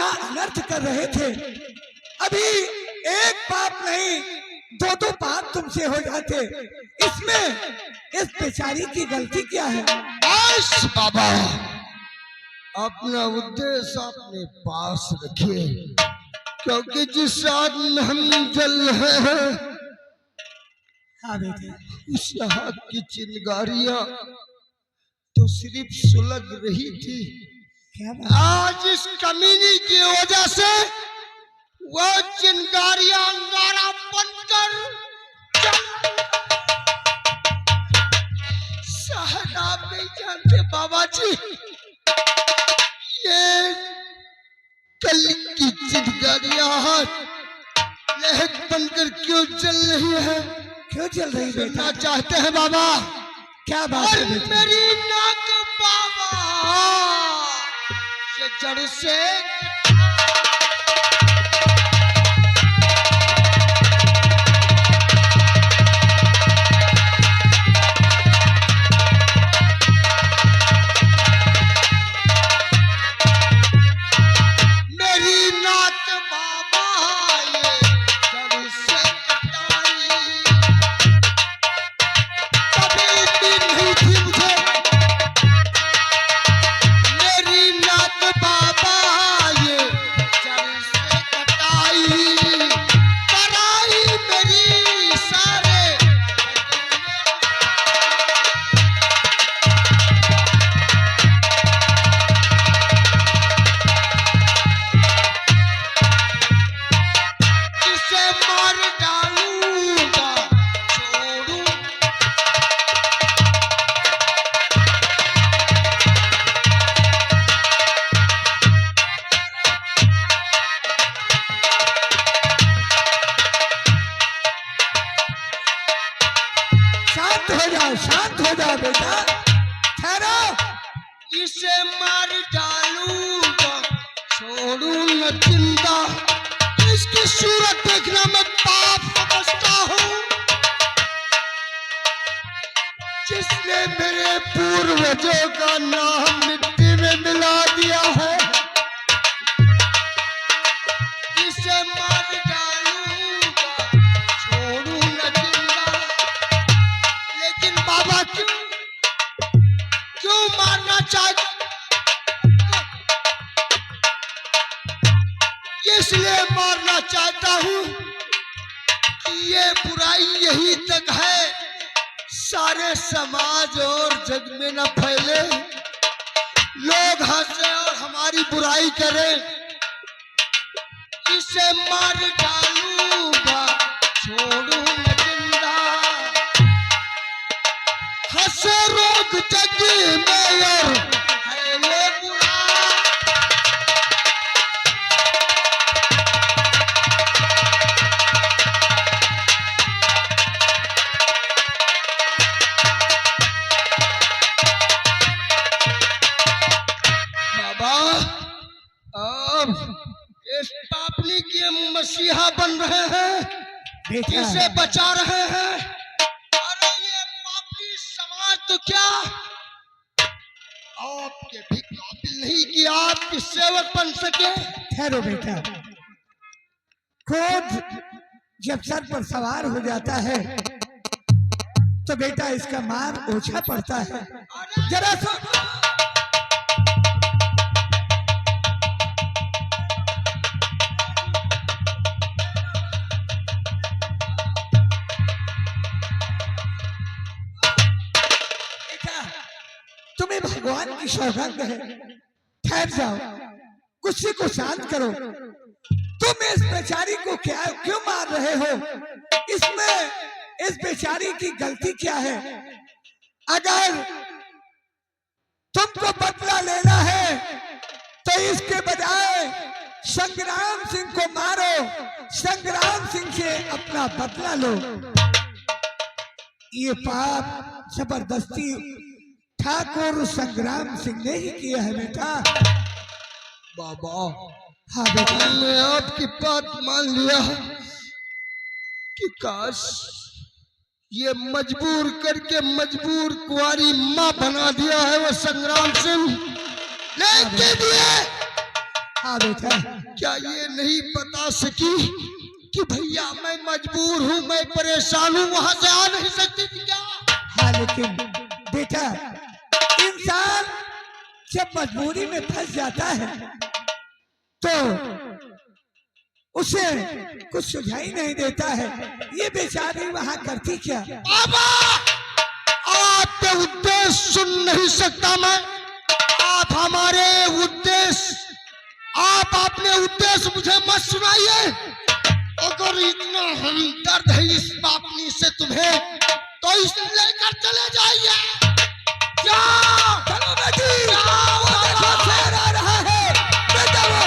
अनर्थ कर रहे थे। अभी एक पाप नहीं, दो दो पाप तुमसे हो जाते। इसमें इस बेचारी की गलती क्या है? बस बाबा, अपना उद्देश्य अपने पास रखिए, क्योंकि जिस आग में हम जल रहे हैं, हाँ बेटे, उस आग की चिंगारियां तो सिर्फ सुलग रही थी। क्या बात? आज इस कमीनी की वजह से वो चिंगारियां अंगारा बनकर शायद आप नहीं जानते बाबा जी, ये कल की चिंगारियां लहक बनकर क्यों जल रही है? क्यों चल रही बेटा? सुनना चाहते हैं बाबा? क्या बात और है बेटा? मेरी नाक बाबा ये जड़ से मेरी नाक बाबा ये जड़ से कटाई, कभी भी नहीं थी मुझे। मेरी नाक बाबा ये जड़ से कटाई, कराई मेरी सारे इसे मार डालूंगा, छोड़ू शांत हो जाओ बेटा, ठहरो। इसे मार डालूंगा, छोड़ू न जिंदा। इसकी सूरत देखना मैं पाप समझता हूँ, जिसने मेरे पूर्वजों का नाम मिट्टी में मिला दिया है। इसे मार डालूंगा, छोड़ू न जिंदा। लेकिन बाबा क्यों मारना चाहते? इसलिए मारना चाहता हूँ कि ये बुराई यहीं तक है, सारे समाज और जग में न फैले, लोग हंसे और हमारी बुराई करें। इसे मार डालूंगा, छोड़ू न जिंदा। हंसे रोग जग में और फैले बुरा। बाबा, अब इस पापनी के मसीहा बन रहे हैं, बेटा इसे बचा रहे हैं। अरे ये पापी समाज तो क्या आपके भी काबिल नहीं कि आपके सेवक बन सके। ठहरो बेटा, क्रोध जब सर पर सवार हो जाता है तो बेटा इसका मार ओछा पड़ता है। जरा सो बेटा, तुम्हें भगवान की सौगंध है, ठहर जाओ, गुस्से को शांत करो। तुम इस बेचारी को क्या क्यों मार रहे हो? इसमें इस बेचारी की गलती क्या है? अगर तुमको बदला लेना है तो इसके बजाय संग्राम सिंह को मारो, संग्राम सिंह से अपना बदला लो। ये पाप जबरदस्ती ठाकुर संग्राम सिंह ने ही किया है बेटा। बाबा, हाँ बेटा, मैंने आपकी बात मान लिया कि काश ये मजबूर करके मजबूर कुंवारी माँ बना दिया है वो संग्राम सिंह, लेकिन ये हाँ बेटा, क्या ये नहीं बता सकी कि भैया मैं मजबूर हूँ, मैं परेशान हूँ, वहां से आ नहीं सकती थी क्या? हाँ लेकिन बेटा, इंसान जब मजबूरी में फंस जाता है तो उसे कुछ सुझाई नहीं देता है। ये बेचारी वहां करती क्या? बाबा, आपके उद्देश्य सुन नहीं सकता मैं। आप हमारे उद्देश्य, आप अपने उद्देश्य मुझे मत सुनाइए। अगर इतना हमदर्द है इस पापनी से तुम्हें, तो इसे लेकर चले जाइए। जाओ, चलो बेटी, जाओ, वो देखो शेर आ रहा है बेटा। वो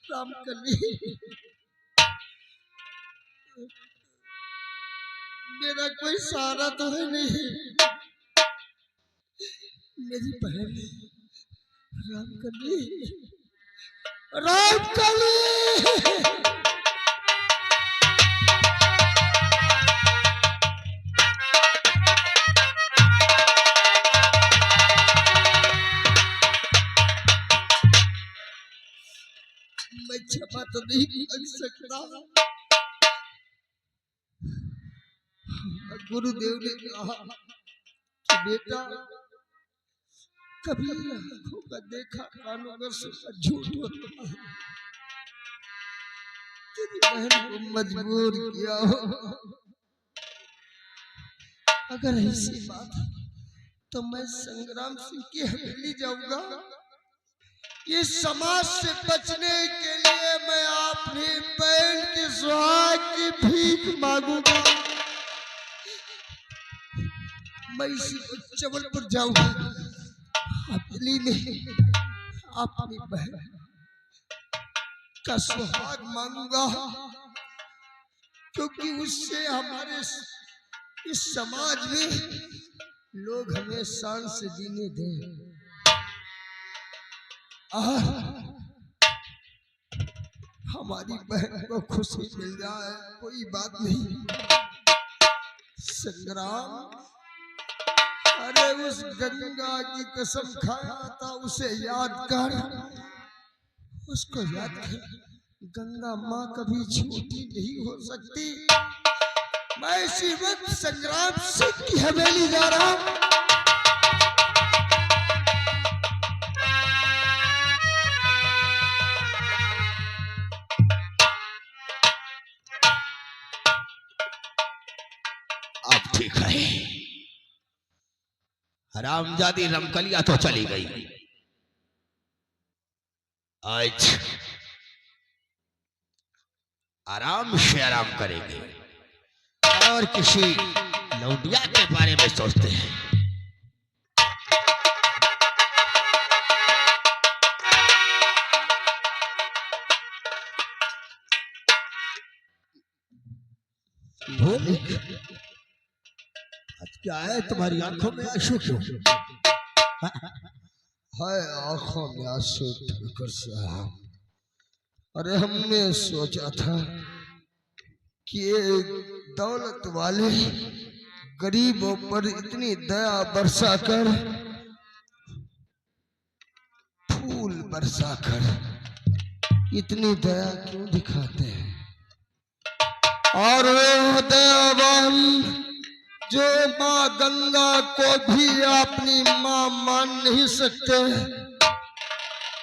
रामकली, मेरा कोई सहारा तो है नहीं। मेरी बहन रामकली, रामकली। मैं क्षमा तो नहीं कर सकता। गुरुदेव ने कहा कि बेटा, कभी आंखों का देखा कानों का सुना झूठ होता है। तेरी बहन को मजबूर किया हो। अगर ऐसी बात है तो मैं संग्राम सिंह की हवेली जाऊंगा। इस समाज से बचने के लिए मैं अपनी बहन की सुहाग की भीख मांगूंगा। मैं इसी जबलपुर जाऊंगा, हवेली में अपनी बहन का सुहाग मांगूंगा, क्योंकि उससे हमारे इस समाज में लोग हमें शान से जीने दें। और हमारी बहन को खुशी मिल जाए, कोई बात नहीं। संग्राम, अरे उस गंगा की कसम खाया था, उसे याद कर, उसको याद कर। गंगा माँ कभी छोटी नहीं हो सकती। मैं इसी वक्त संग्राम सिंह की हवेली जा रहा हूँ। अब ठीक है, हरामजादी रमकलिया तो चली गई। आज आराम से आराम करेंगे और किसी लौंडिया के बारे में सोचते हैं। आज क्या है तुम्हारी आंखों में आंसू क्यों? है आंखों में आंसू ठाकुर साहब। अरे हमने सोचा था कि ये दौलत वाले गरीबों पर इतनी दया बरसाकर, फूल बरसाकर इतनी दया क्यों दिखाते हैं? और वो दयावान जो माँ गंगा को भी अपनी माँ मान नहीं सकते।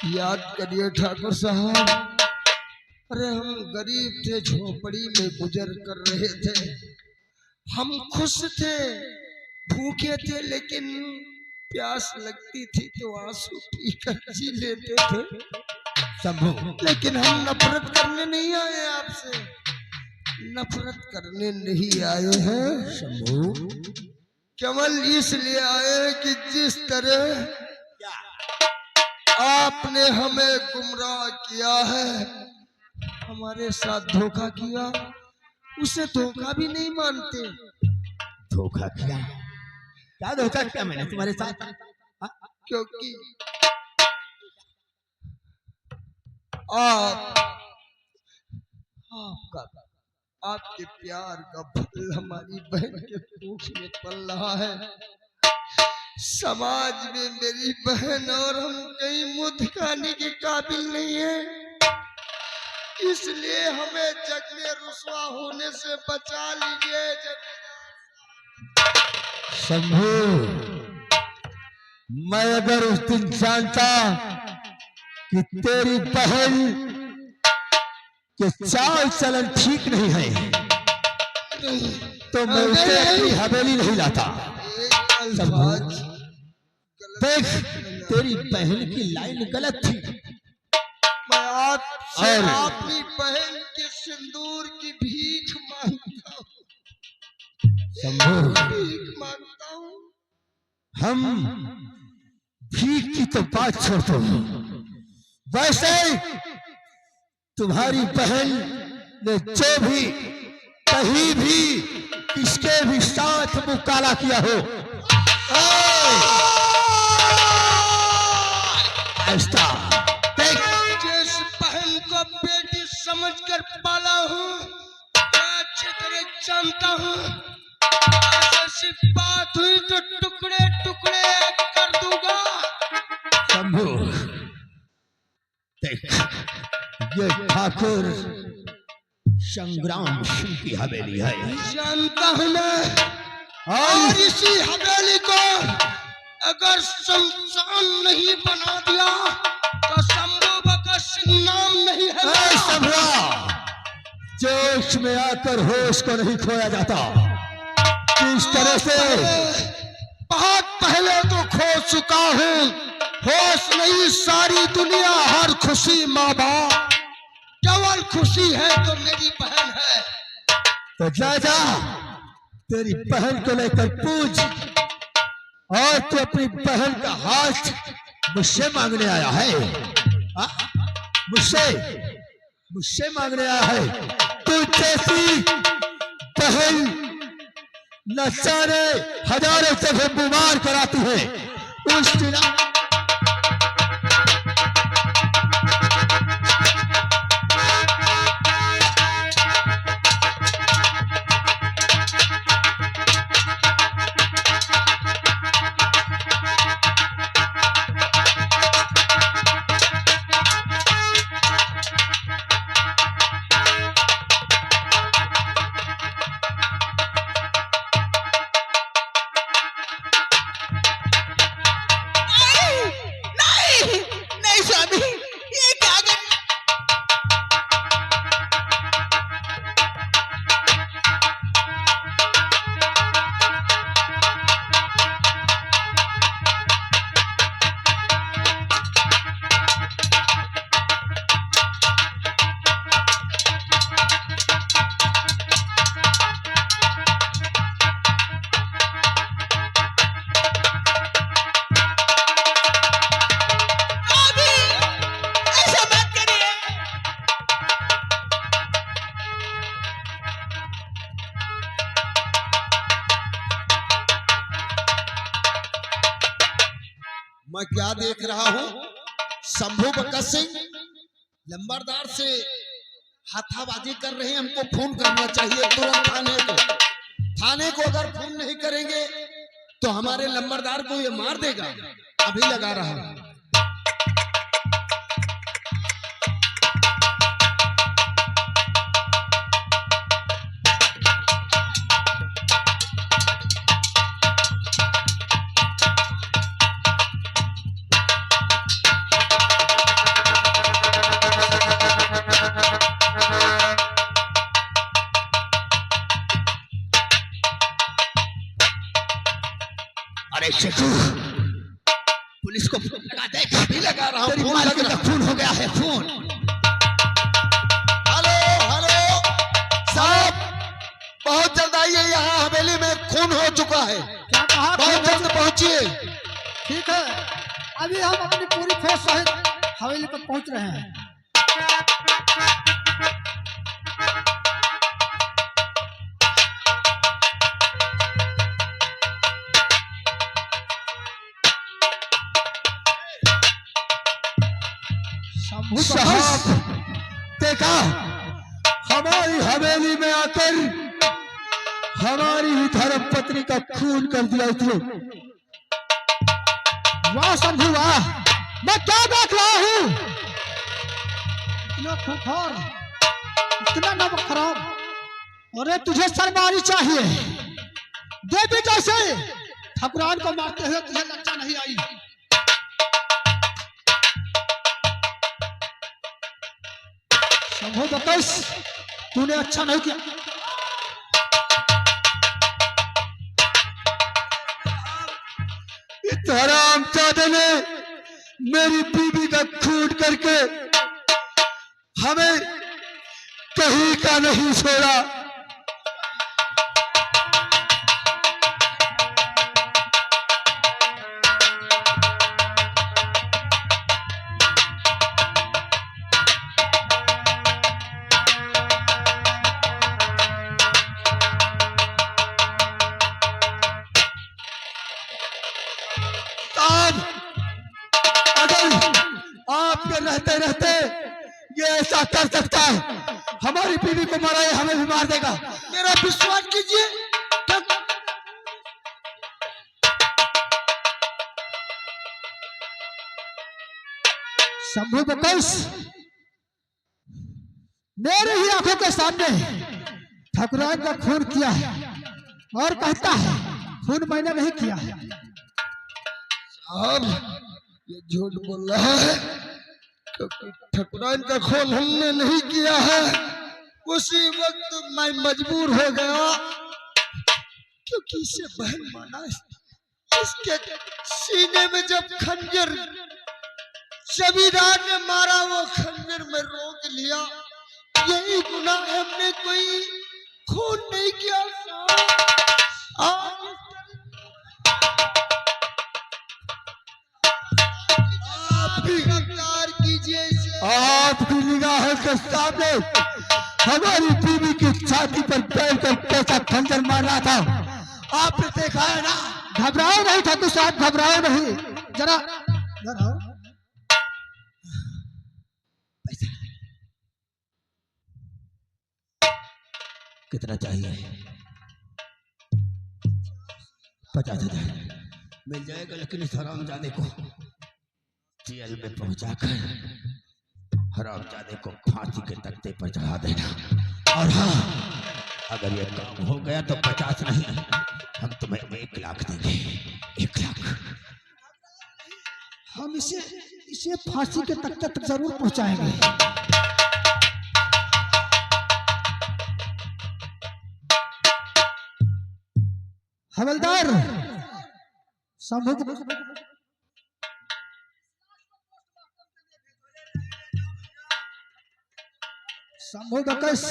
याद करिए ठाकुर साहब, अरे हम गरीब थे, झोपड़ी में गुजर कर रहे थे, हम खुश थे, भूखे थे, लेकिन प्यास लगती थी तो आंसू पीकर जी लेते थे। शंभू, लेकिन हम नफरत करने नहीं आए आपसे, नफरत करने नहीं आए हैं शंभू, केवल इसलिए आए कि जिस तरह आपने हमें गुमराह किया है, हमारे साथ धोखा किया, उसे धोखा भी नहीं मानते। धोखा किया? क्या धोखा किया मैंने तुम्हारे साथ? हाँ? क्योंकि आप आपका आपके प्यार का फल हमारी बहन के कोख में पल रहा है। समाज में मेरी बहन और हम कहीं मुंह दिखाने के काबिल नहीं है, इसलिए हमें जग में रुसवा होने से बचा लीजिए। शंभू, मैं अगर उस दिन जानता कि तेरी बहन के चाल चलन ठीक नहीं है तो मैं उसे अपनी हवेली नहीं लाता। अल्फाज देख, तेरी बहन की लाइन गलत थी। मैं आपसे और अपनी बहन के सिंदूर की भीख मांगता हूँ, शंभू, भीख मांगता हूँ। हम भीख की तो बात छोड़ दो, वैसे तुम्हारी बहन ने जो भी कहीं भी किसके भी साथ मुकाला किया हो, ऐसा देख, जिस बहन को बेटी समझकर पाला हूँ मैं अच्छी तरह जानता हूँ, ऐसी बात हुई तो टुकड़े टुकड़े कर दूंगा। शंभू, देख, ये ठाकुर संग्राम सिंह की हवेली है। जानता हूँ मैं, और इसी हवेली को अगर शमशान नहीं बना दिया तो शंभू भगत सिंह नाम नहीं है। शंभू, जोश में आकर होश को नहीं खोया जाता। किस तरह से? बहुत पहले तो खो चुका हूँ, होश नहीं सारी दुनिया, हर खुशी माँ बाप, केवल खुशी है तो मेरी बहन है। तो जा जा, तेरी बहन को लेकर पूछ, और तू अपनी बहन का हाथ मुझसे मांगने आया है? हाँ? मुझसे मांगने आया है? तू जैसी बहन न जाने हजारों जगह बीमार कराती है, उस दिन मैं क्या देख रहा हूँ, शंभू भगत सिंह लंबरदार से हाथाबाजी कर रहे हैं। हमको फोन करना चाहिए तुरंत थाने को। थाने को अगर फोन नहीं करेंगे तो हमारे लंबरदार को ये मार देगा। अभी लगा रहा हूँ। अरे शेखू, पुलिस को फोन लगा दे। अभी लगा रहा हूँ। तेरी फोन मालकिन लग का रहा। खून हो गया है, खून। हेलो हेलो साहब, बहुत जल्द आइए, यहाँ हवेली में खून हो चुका है। क्या कहा? बहुत जल्द पहुंचिए। ठीक है, अभी हम अपनी पूरी फोर्स सहित हवेली पर पहुंच रहे हैं। साहब देखा, हमारी हवेली में आकर हमारी ही धर्म पत्नी का खून कर दिया इसने। वाह शंभू वाह, मैं क्या देख रहा हूँ, इतना खूंखार, इतना नमक खराब। अरे तुझे शर्मानी चाहिए, देवी जैसे ठकुरान को मारते हुए तुझे लज्जा नहीं आई। शंभू बकस, तूने अच्छा नहीं किया। इस हरामजादे ने मेरी बीवी का खून करके हमें कहीं का नहीं छोड़ा। आपके रहते रहते ये ऐसा कर सकता है, हमारी बीवी को मारा है, हमें भी मार देगा। मेरा विश्वास कीजिए। शंभू बकस, मेरे ही आंखों के सामने ठकुरान का खून किया है और कहता है खून मैंने नहीं किया है। साहब ये झूठ बोल रहा है, क्योंकि ठकुरान का खून हमने नहीं किया है। उसी वक्त मैं मजबूर हो गया, क्योंकि इसे बहन माना। इसके सीने में जब खंजर जमींदार ने मारा, वो खंजर में रोक लिया। यही गुनाह है, हमने कोई खून नहीं किया। आप भी गिरफ्तार कीजिए इसे। आपकी निगाहों के सामने हमारी बीवी की छाती पर बैठकर कैसा खंजर मार रहा था, आपने देखा है ना। घबराओ नहीं ठाकुर साहब, घबराओ नहीं, जरा इधर आओ। कितना चाहिए? 50,000 मिल जाएगा, लेकिन इस हरामजादे को जेल में पहुंचाकर हरामजादे को फांसी के तख्ते पर चढ़ा देना। और हाँ, अगर ये काम हो गया तो 50 नहीं, हम तुम्हें 1 लाख देंगे। 1 लाख। हम इसे फांसी के तख्ते तक जरूर पहुंचाएंगे। हवलदार शंभू बकस,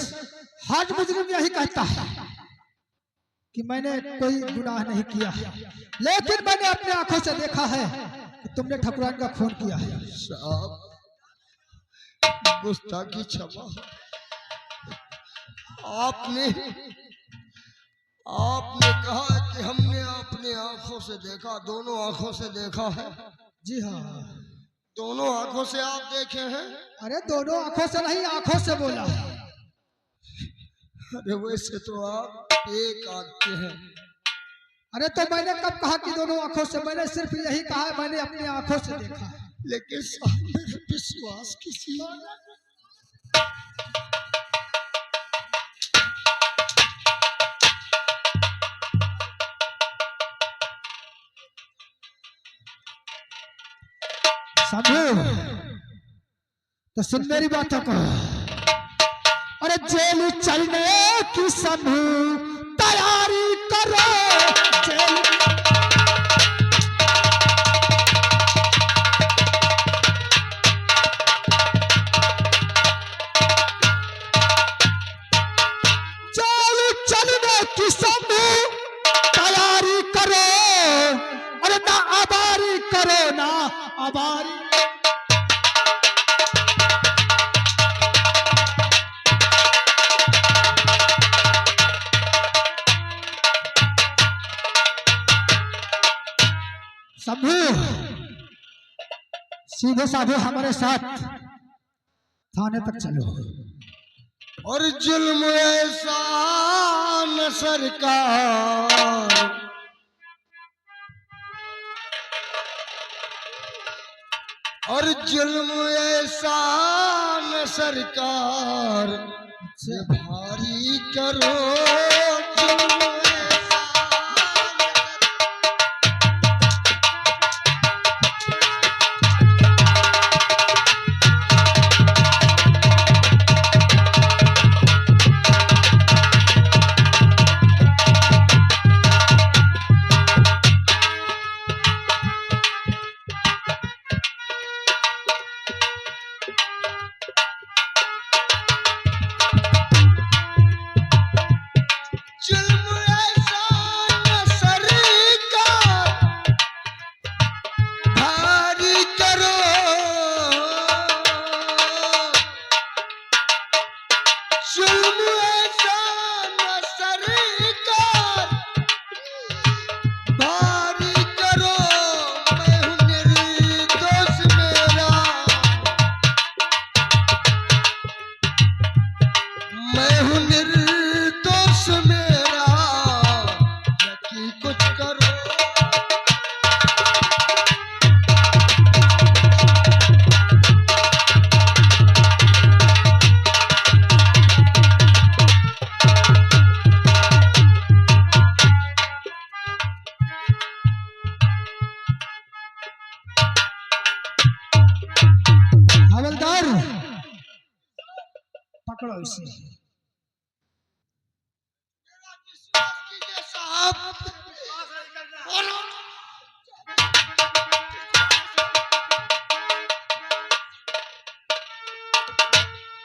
हाज मुजरिम यही कहता है कि मैंने कोई गुनाह नहीं किया, लेकिन मैंने अपने आंखों से देखा है कि तुमने ठकुरान का खून किया है। साहब गुस्ताखी क्षमा। आपने कहा कि हमने अपने आंखों से देखा, दोनों आंखों से देखा है। जी हाँ, दोनों आंखों से आप देखे हैं? अरे दोनों आंखों से नहीं, आंखों से बोला। अरे वैसे तो आप एक आंख के हैं। अरे तो मैंने कब कहा कि दोनों आंखों से? मैंने सिर्फ यही कहा है मैंने अपनी आंखों से देखा है। लेकिन साहब मेरा विश्वास कीजिए। शंभू, तो सुन मेरी बातों को। अरे जेल चलने की शंभू तैयारी करो, जेल चलने की शंभू तैयारी करो। अरे ना आबारी करो, ना आबारी। शंभू सीधे साधे हमारे साथ थाने तक चलो। और जुल्म ऐसा न सरकार, और जुल्म ऐसा न सरकार, से भारी करो जुल्म ऐसा जुल्म ऐसा न सरकार, भारी करो जुल्म ऐसा न सरकार, भारी करो। मैं हूँ निर्दोष मेरा, मैं हूँ निर्दोष मेरा, यकी कुछ करो। हवलदार पकड़ो इसे। विश्वास कीजिए साहब,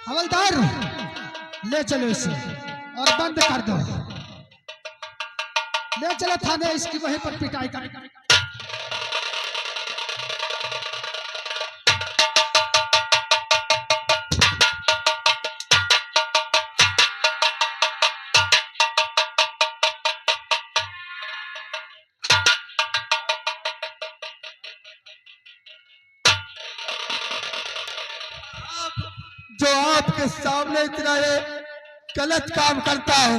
हवलदार ले चलो इसे और बंद कर दो। ले चलो थाने, इसकी वहीं पर पिटाई करें। जो आपके सामने इतना ये गलत काम करता है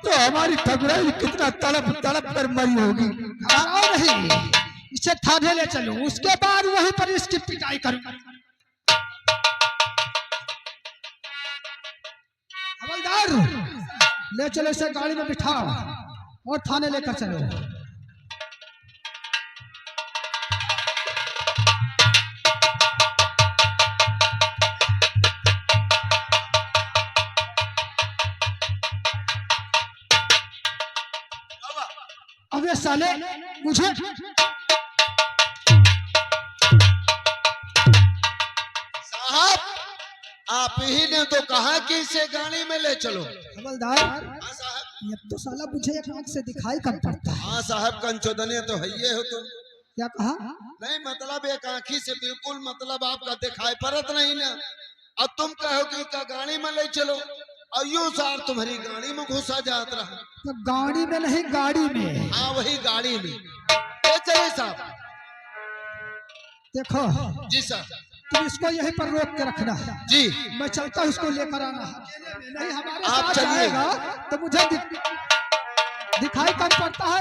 तो हमारी ठकुराई कितना तड़प तड़प कर मरी होगी। घबराओ नहीं, इसे थाने ले चलो, उसके बाद वहीं पर इसकी पिटाई करूंगा। हवलदार ले चलो इसे, गाड़ी में बिठाओ और थाने लेकर चलो। अबे साले मुझे साहब आप ही ने तो कहा कि इसे गाड़ी में ले चलो। हवलदार हाँ साहब, ये तो साला मुझे एक आंख से दिखाई कम पड़ता है। हाँ साहब, कंचोदने तो है ये हो तुम। क्या कहा? नहीं मतलब एक आंखी से बिल्कुल मतलब आपका दिखाई पड़त नहीं ना। अब तुम कहो कि का गाड़ी में ले चलो, और यूं सार तुम्हारी गाड़ी में घुसा जात रहा। तो गाड़ी में नहीं, गाड़ी में। हाँ वही गाड़ी में ले चले साहब। देखो जी सर। तुम इसको यहीं पर रोक के रखना। जी मैं चलता हूँ, इसको लेकर आना। नहीं हमारे आप साथ चलिए। जाएगा तो मुझे दिखाई कम पड़ता है।